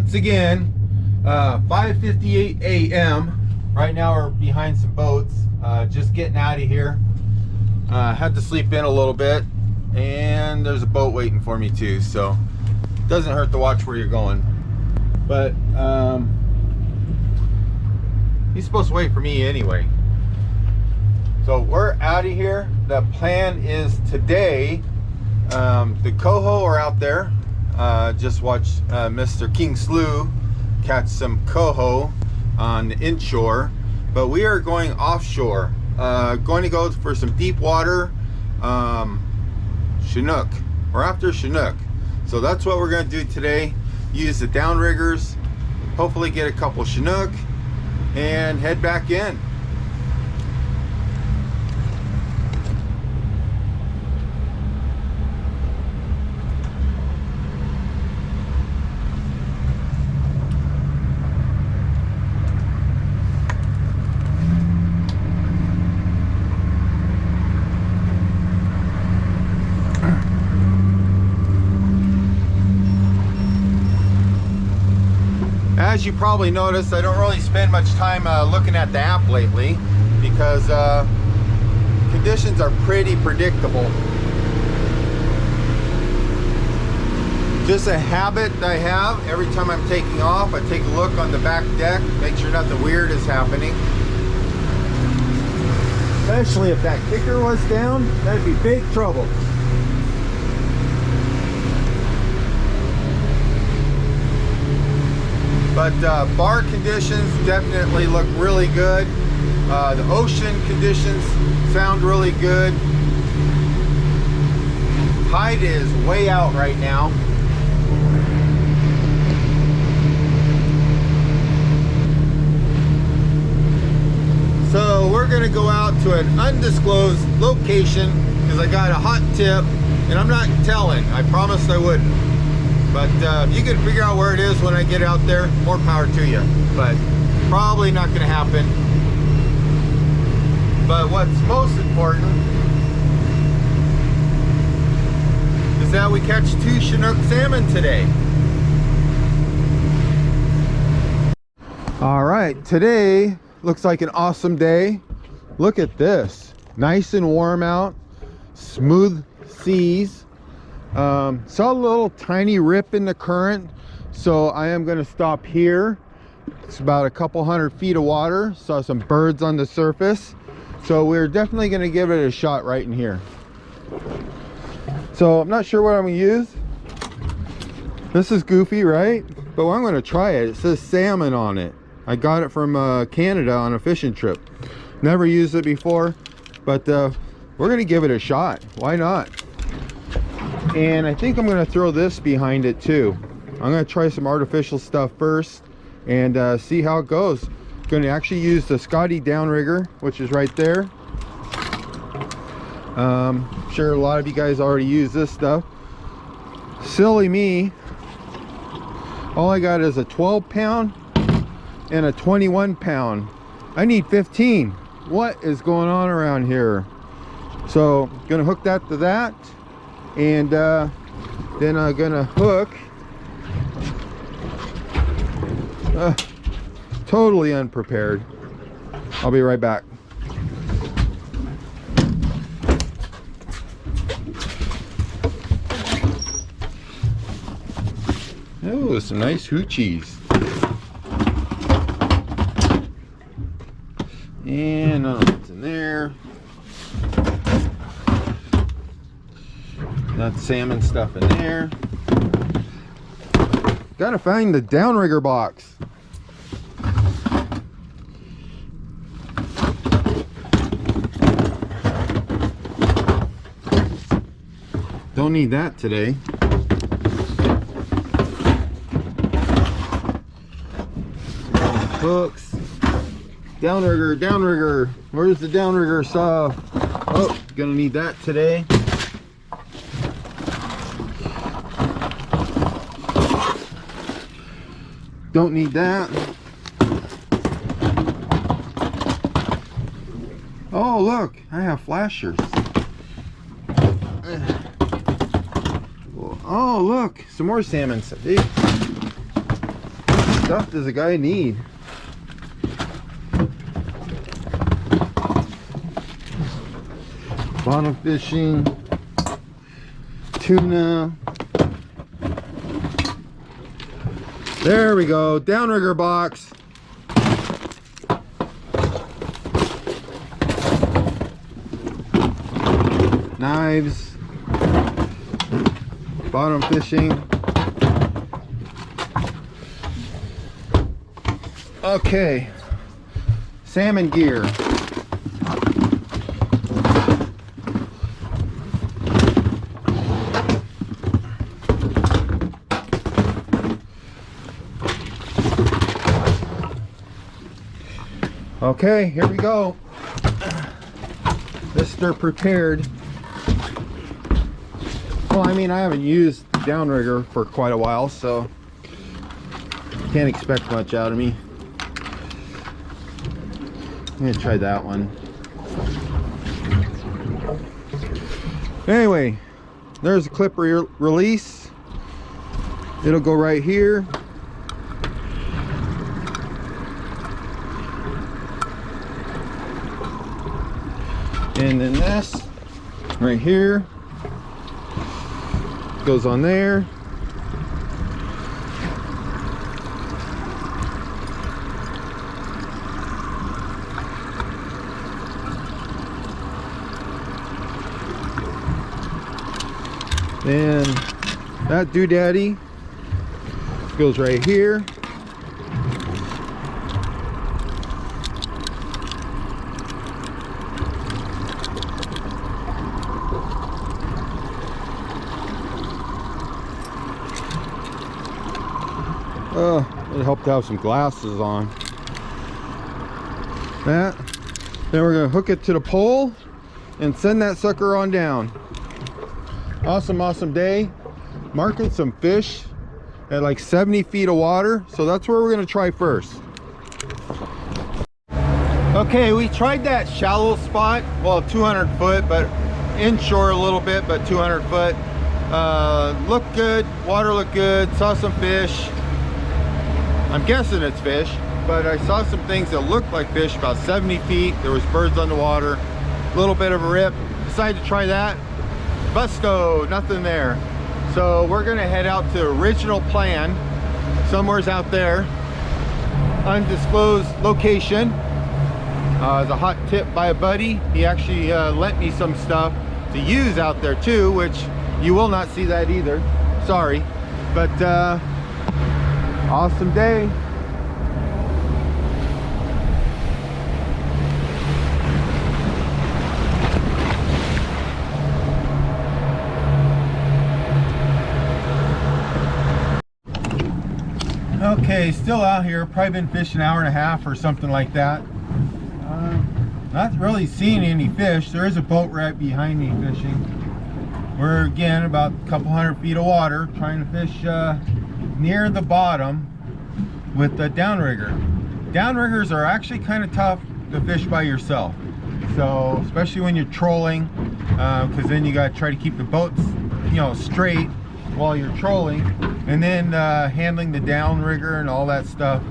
once again, 5:58 a.m. Right now we're behind some boats, just getting out of here. Had to sleep in a little bit, and there's a boat waiting for me too, so it doesn't hurt to watch where you're going. But he's supposed to wait for me anyway. So we're out of here. The plan is today, the coho are out there. Just watched Mr. King Slew catch some coho on the inshore, but we are going offshore. Going to go for some deep water Chinook. We're after Chinook, so that's what we're going to do today. Use the DownRiggers, hopefully get a couple Chinook, and head back in. As you probably noticed, I don't really spend much time looking at the app lately because conditions are pretty predictable. Just a habit I have. Every time I'm taking off, I take a look on the back deck, make sure nothing weird is happening. Especially if that kicker was down, that'd be big trouble. But bar conditions definitely look really good. The ocean conditions sound really good. Tide is way out right now. So we're gonna go out to an undisclosed location because I got a hot tip and I'm not telling. I promised I wouldn't. But if you can figure out where it is when I get out there, more power to you. But probably not going to happen. But what's most important is that we catch 2 Chinook salmon today. All right, today looks like an awesome day. Look at this. Nice and warm out. Smooth seas. Saw a little tiny rip in the current, so I am going to stop here. It's about a couple 100 feet of water. Saw some birds on the surface, so we're definitely going to give it a shot right in here. So I'm not sure what I'm going to use. This is goofy, right? But I'm going to try it. It says salmon on it. I got it from Canada on a fishing trip. Never used it before, but we're going to give it a shot. Why not? And I think I'm going to throw this behind it too. I'm going to try some artificial stuff first and see how it goes. Going to actually use the Scotty DownRigger, which is right there. I'm sure a lot of you guys already use this stuff. Silly me. All I got is a 12-pound and a 21-pound. I need 15. What is going on around here? So going to hook that to that. And then I'm gonna hook totally unprepared. I'll be right back. Oh, some nice hoochies. And I don't know what's in there. Not salmon stuff in there. Gotta find the DownRigger box. Don't need that today. Hooks. DownRigger. Where's the DownRigger saw? Oh, gonna need that today. Don't need that. Oh, look, I have flashers. Oh, look, some more salmon. stuff does a guy need? Bottom fishing, tuna. There we go, DownRigger box. Knives, bottom fishing. Okay, salmon gear. Okay, here we go. Mr. Prepared. Well, I mean, I haven't used DownRigger for quite a while, so can't expect much out of me. I'm gonna try that one. Anyway, there's a clip release. It'll go right here. And then this right here goes on there. And that doodaddy goes right here. It helped to have some glasses on. That. Then we're gonna hook it to the pole and send that sucker on down. Awesome day. Marking some fish at like 70 feet of water, so that's where we're gonna try first. Okay, we tried that shallow spot, well, 200 foot, but inshore a little bit, but 200 foot. Looked good, water looked good, saw some fish. I'm guessing it's fish, but I saw some things that looked like fish about 70 feet. There was birds on the water, a little bit of a rip. Decided to try that. Busto, nothing there. So we're gonna head out to original plan, somewhere's out there, undisclosed location. The hot tip by a buddy. He actually lent me some stuff to use out there too, which you will not see that either. Sorry, but awesome day. Okay, still out here, probably been fishing an hour and a half or something like that. Not really seeing any fish. There is a boat right behind me fishing. We're again about a couple hundred feet of water trying to fish near the bottom with the DownRigger. DownRiggers are actually kind of tough to fish by yourself, so especially when you're trolling, because then you got to try to keep the boats, you know, straight while you're trolling, and then handling the DownRigger and all that stuff.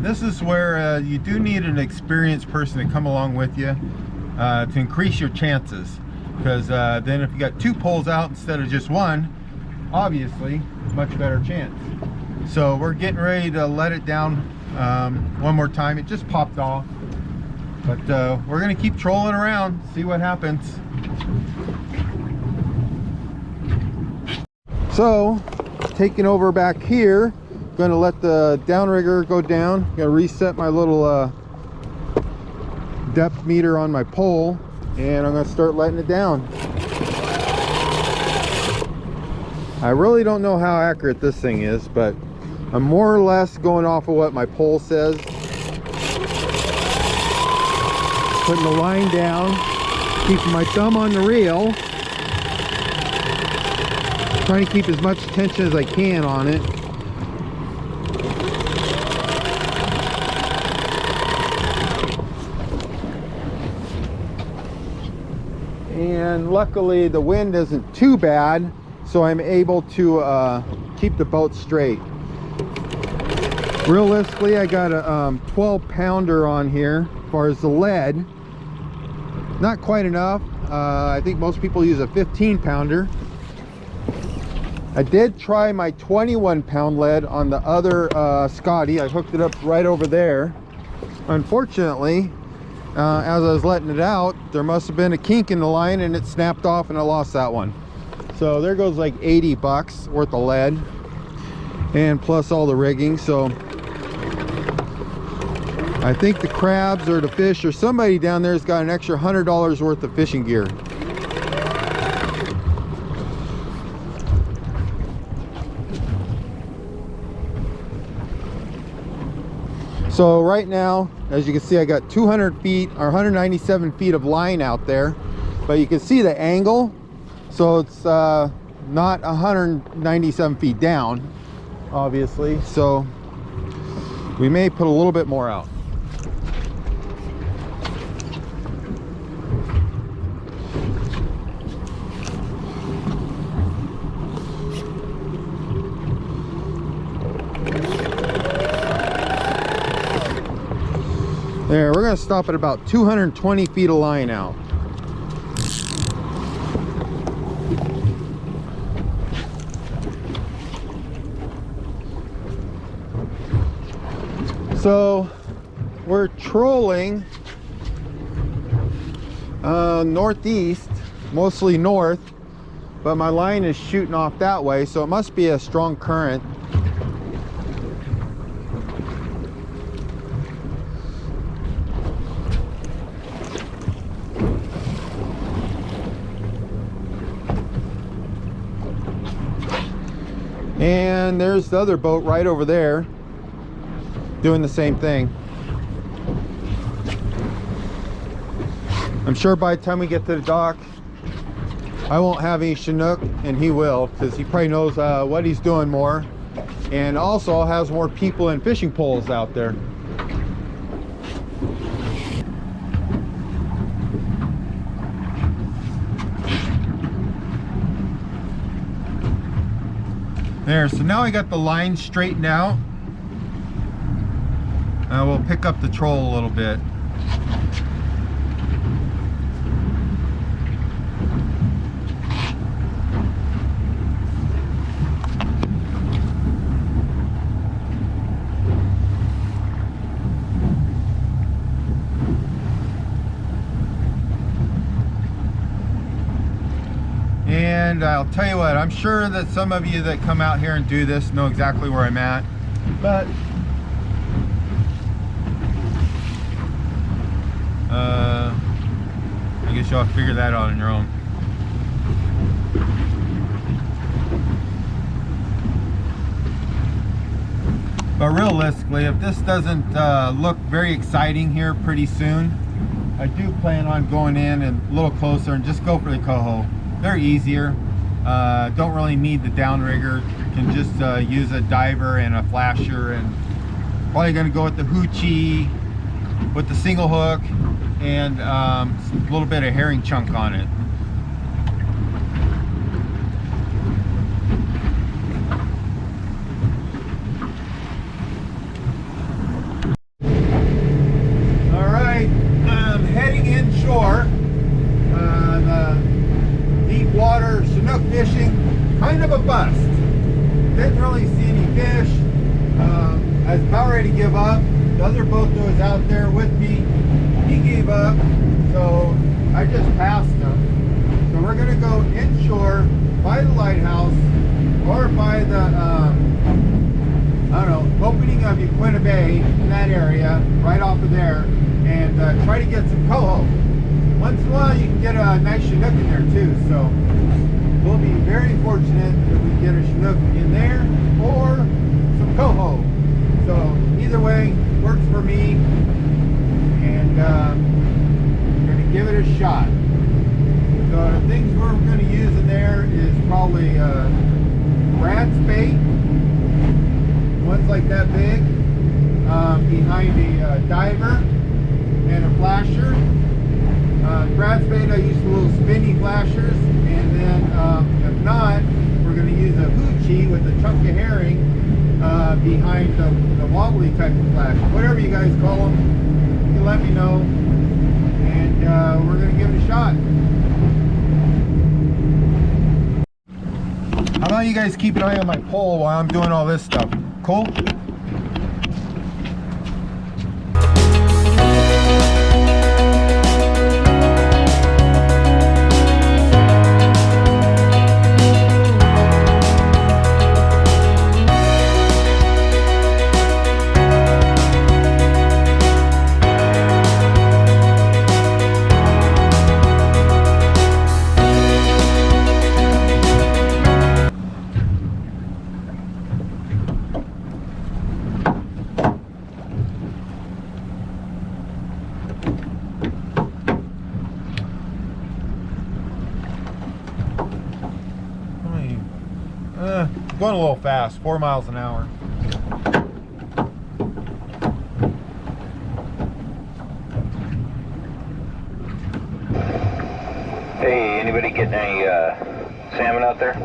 This is where you do need an experienced person to come along with you to increase your chances, because then if you got two poles out instead of just one, obviously much better chance. So we're getting ready to let it down one more time. It just popped off, but we're gonna keep trolling around, see what happens. So taking over back here, gonna let the DownRigger go down. Gonna reset my little depth meter on my pole, and I'm gonna start letting it down. I really don't know how accurate this thing is, but I'm more or less going off of what my pole says. Putting the line down, keeping my thumb on the reel, trying to keep as much tension as I can on it. And luckily the wind isn't too bad, so I'm able to keep the boat straight. Realistically, I got a 12 pounder on here. As far as the lead, not quite enough. I think most people use a 15 pounder. I did try my 21 pound lead on the other Scotty. I hooked it up right over there. Unfortunately, as I was letting it out, there must have been a kink in the line and it snapped off and I lost that one. So there goes like 80 bucks worth of lead, and plus all the rigging. So I think the crabs or the fish or somebody down there has got an extra $100 worth of fishing gear. So right now, as you can see, I got 200 feet or 197 feet of line out there, but you can see the angle. So it's not 197 feet down, obviously. So we may put a little bit more out. There, we're going to stop at about 220 feet of line out. So we're trolling northeast, mostly north, but my line is shooting off that way, so it must be a strong current. And there's the other boat right over there doing the same thing. I'm sure by the time we get to the dock, I won't have any Chinook, and he will, because he probably knows what he's doing more, and also has more people and fishing poles out there. There, so now I got the line straightened out. We'll pick up the troll a little bit. And I'll tell you what, I'm sure that some of you that come out here and do this know exactly where I'm at, but I guess y'all figure that out on your own. But realistically, if this doesn't look very exciting here pretty soon, I do plan on going in and a little closer and just go for the coho. They're easier. Don't really need the DownRigger. Can just use a diver and a flasher, and probably going to go with the hoochie with the single hook and a little bit of herring chunk on it. All right, I'm heading inshore. Water Chinook fishing, kind of a bust. Didn't really see any fish. I was about ready to give up. The other boat that was out there with me, he gave up, so I just passed him. So we're gonna go inshore by the lighthouse or by the I don't know, opening of Uquina Bay in that area, right off of there, and try to get some coho. Once in a while you can get a nice Chinook in there too, so we'll be very fortunate if we get a Chinook in there or some coho. So either way works for me, and we're going to give it a shot. So the things we're going to use in there is probably rat's bait, ones like that big, behind a diver and a flasher. Rat's bait, I use the little spinny flashers, and then if not, we're going to use a hoochie with a chunk of herring behind the wobbly type of flash, whatever you guys call them. You let me know, and we're gonna give it a shot. How about you guys keep an eye on my pole while I'm doing all this stuff? Cool? Going a little fast, 4 miles an hour. Hey, anybody getting any salmon out there?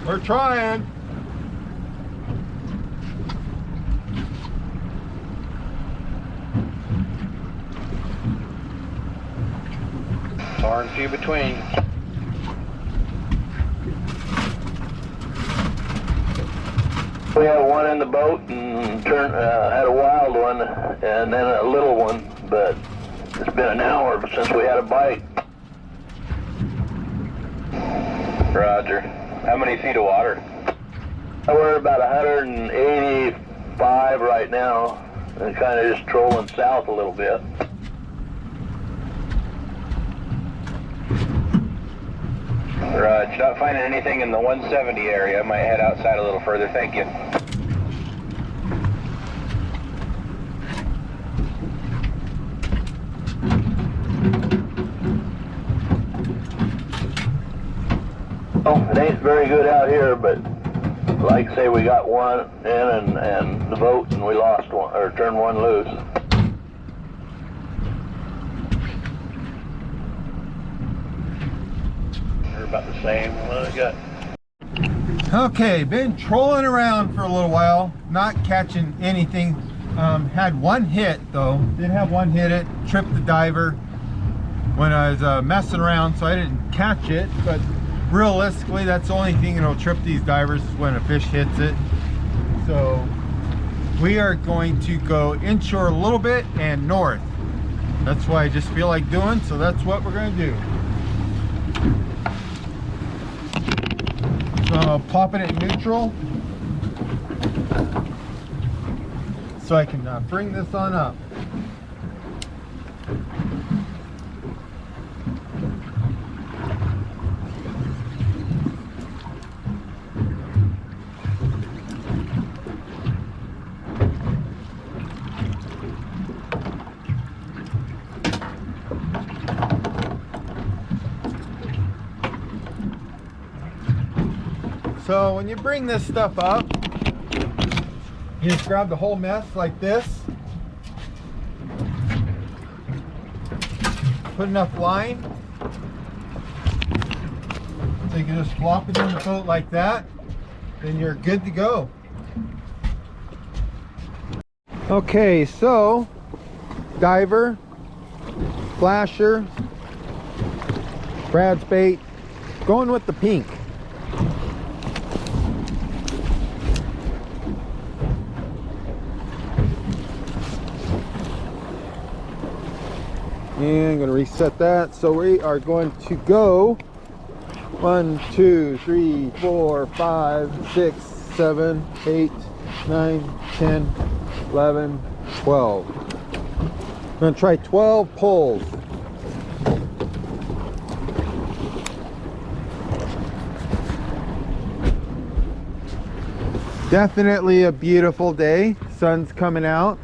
We're trying. Far and few between. We had one in the boat and had a wild one and then a little one, but it's been an hour since we had a bite. Roger. How many feet of water? We're about 185 right now and kind of just trolling south a little bit. Roger. Not finding anything in the 170 area. I might head outside a little further. Thank you. Oh, it ain't very good out here, but like I say, we got one in and the boat, and we lost one, or turned one loose. About the same one I got. Okay, been trolling around for a little while, not catching anything. Had one hit though, did have one hit it, tripped the diver when I was messing around, so I didn't catch it, but realistically that's the only thing that'll trip these divers is when a fish hits it. So we are going to go inshore a little bit and north. That's what I just feel like doing, so that's what we're going to do. So popping it neutral so I can bring this on up. So when you bring this stuff up, you just grab the whole mess like this. Put enough line. So you can just flop it in the boat like that. Then you're good to go. Okay, so diver, flasher, Brad's bait, going with the pink. And I'm going to reset that. So we are going to go 1, 2, 3, 4, 5, 6, 7, 8, 9, 10, 11, 12. I'm going to try 12 pulls. Definitely a beautiful day. Sun's coming out.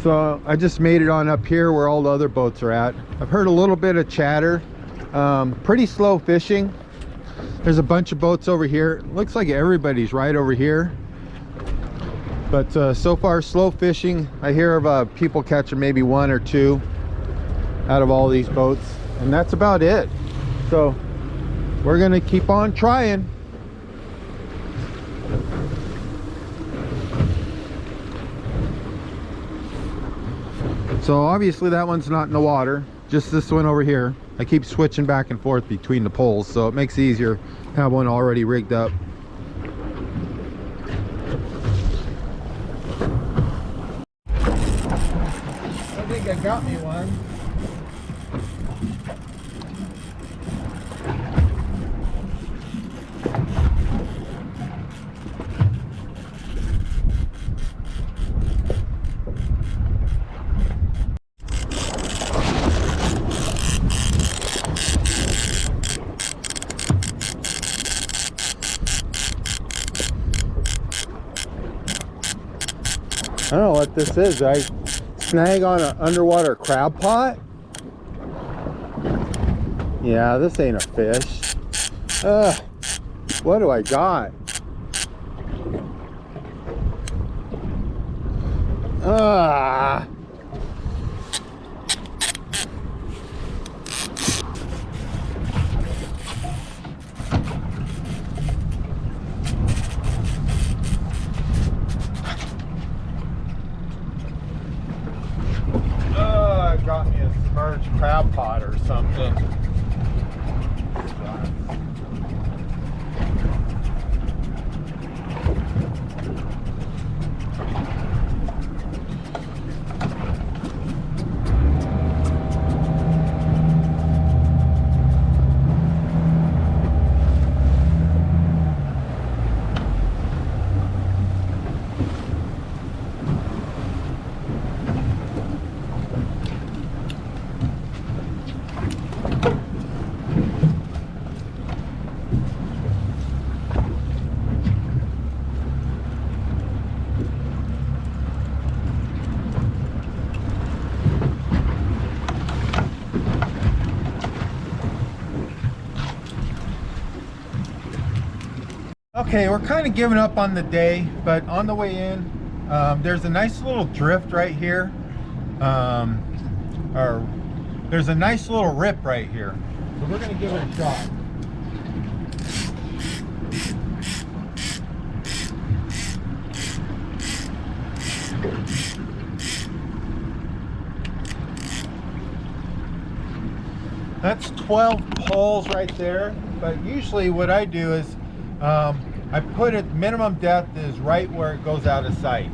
So I just made it on up here where all the other boats are at. I've heard a little bit of chatter. Pretty slow fishing. There's a bunch of boats over here. Looks like everybody's right over here. But so far slow fishing. I hear of people catching maybe 1 or 2 out of all these boats. And that's about it. So we're gonna keep on trying. So obviously that one's not in the water, just this one over here. I keep switching back and forth between the poles, so it makes it easier to have one already rigged up. I think I got me one. I don't know what this is. I snag on an underwater crab pot. Yeah, this ain't a fish. What do I got? Got me a submerged crab pot or something. Okay, we're kind of giving up on the day, but on the way in, there's a nice little drift right here. Or there's a nice little rip right here. So we're going to give it a shot. That's 12 poles right there, but usually what I do is I put it, minimum depth is right where it goes out of sight.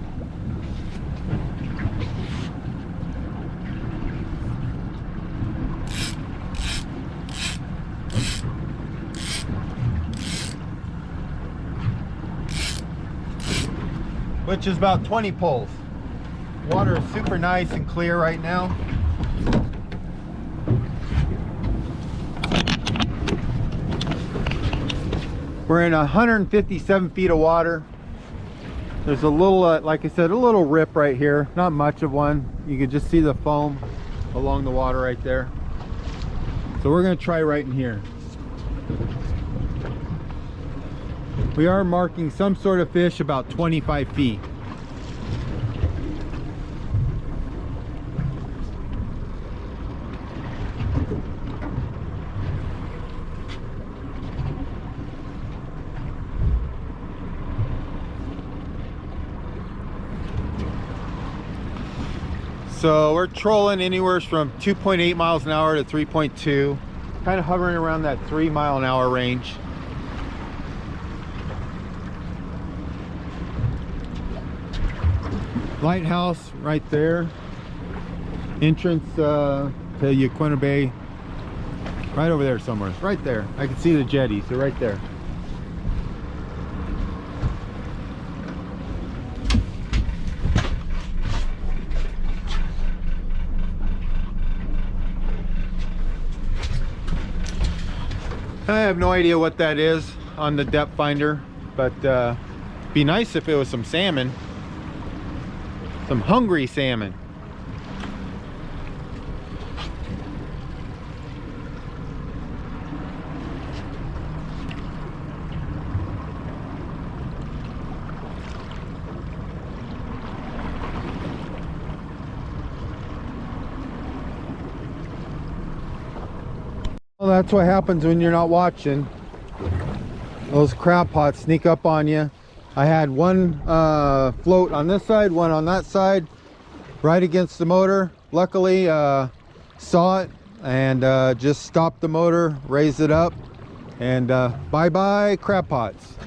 Which is about 20 poles. Water is super nice and clear right now. We're in 157 feet of water. There's a little, like I said, a little rip right here. Not much of one. You can just see the foam along the water right there. So we're going to try right in here. We are marking some sort of fish about 25 feet. So we're trolling anywhere from 2.8 miles an hour to 3.2, kind of hovering around that 3 mile an hour range. Lighthouse right there. Entrance to Yaquina Bay, right over there somewhere. Right there. I can see the jetties. They're right there. I have no idea what that is on the depth finder, but be nice if it was some salmon, some hungry salmon. Well, that's what happens when you're not watching. Those crab pots sneak up on you. I had one float on this side, one on that side, right against the motor. luckily saw it and just stopped the motor, raised it up, and bye bye crab pots.